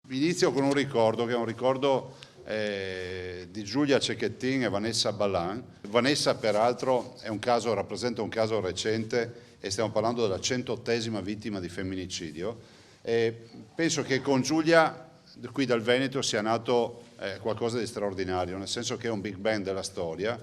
Inizio con un ricordo, che è un ricordo di Giulia Cecchettin e Vanessa Ballan. Vanessa peraltro rappresenta un caso recente e stiamo parlando della 108ª vittima di femminicidio. Penso che con Giulia qui dal Veneto sia nato qualcosa di straordinario, nel senso che è un big bang della storia,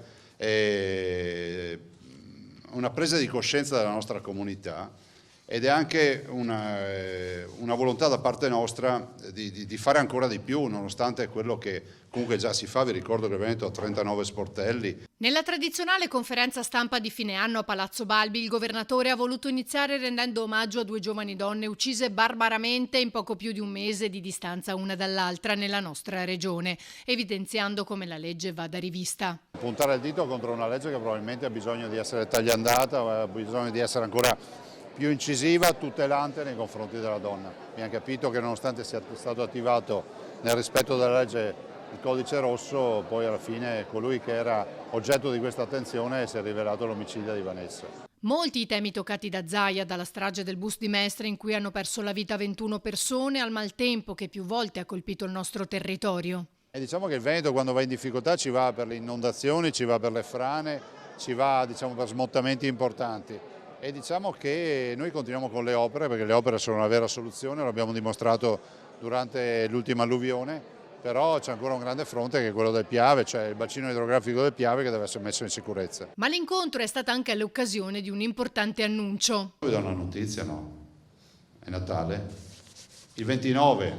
una presa di coscienza della nostra comunità ed è anche una volontà da parte nostra di fare ancora di più, nonostante quello che comunque già si fa. Vi ricordo che il Veneto ha 39 sportelli. Nella tradizionale conferenza stampa di fine anno a Palazzo Balbi, il governatore ha voluto iniziare rendendo omaggio a due giovani donne uccise barbaramente in poco più di un mese di distanza una dall'altra nella nostra regione, evidenziando come la legge vada rivista. Puntare il dito contro una legge che probabilmente ha bisogno di essere tagliandata, ha bisogno di essere ancora più incisiva, tutelante nei confronti della donna. Abbiamo capito che nonostante sia stato attivato nel rispetto della legge il codice rosso, poi alla fine colui che era oggetto di questa attenzione si è rivelato l'omicidio di Vanessa. Molti i temi toccati da Zaia, dalla strage del bus di Mestre in cui hanno perso la vita 21 persone, al maltempo che più volte ha colpito il nostro territorio. E diciamo che il Veneto quando va in difficoltà ci va per le inondazioni, ci va per le frane, ci va per smottamenti importanti. E diciamo che noi continuiamo con le opere, perché le opere sono una vera soluzione, lo abbiamo dimostrato durante l'ultima alluvione, però c'è ancora un grande fronte che è quello del Piave, cioè il bacino idrografico del Piave che deve essere messo in sicurezza. Ma l'incontro è stata anche l'occasione di un importante annuncio. Vi do una notizia, no? È Natale. Il 29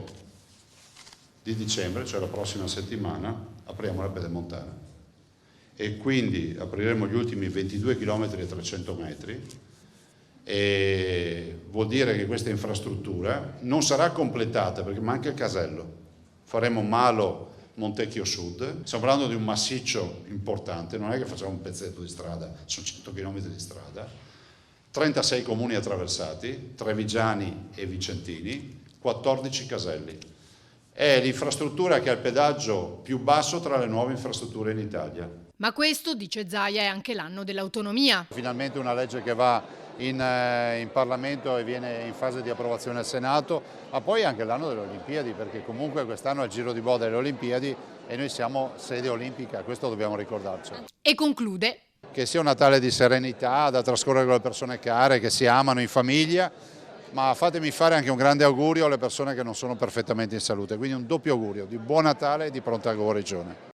di dicembre, cioè la prossima settimana, apriamo la Pedemontana e quindi apriremo gli ultimi 22 km e 300 metri. E vuol dire che questa infrastruttura non sarà completata perché manca il casello. Faremo Malo Montecchio Sud, stiamo parlando di un massiccio importante, non è che facciamo un pezzetto di strada, sono 100 km di strada, 36 comuni attraversati, trevigiani e vicentini, 14 caselli. È l'infrastruttura che ha il pedaggio più basso tra le nuove infrastrutture in Italia. Ma questo, dice Zaia, è anche l'anno dell'autonomia. Finalmente una legge che va in Parlamento e viene in fase di approvazione al Senato, ma poi anche l'anno delle Olimpiadi, perché comunque quest'anno è il giro di boa delle Olimpiadi e noi siamo sede olimpica, questo dobbiamo ricordarci. E conclude: che sia un Natale di serenità, da trascorrere con le persone care, che si amano in famiglia, ma fatemi fare anche un grande augurio alle persone che non sono perfettamente in salute, quindi un doppio augurio di buon Natale e di pronta guarigione.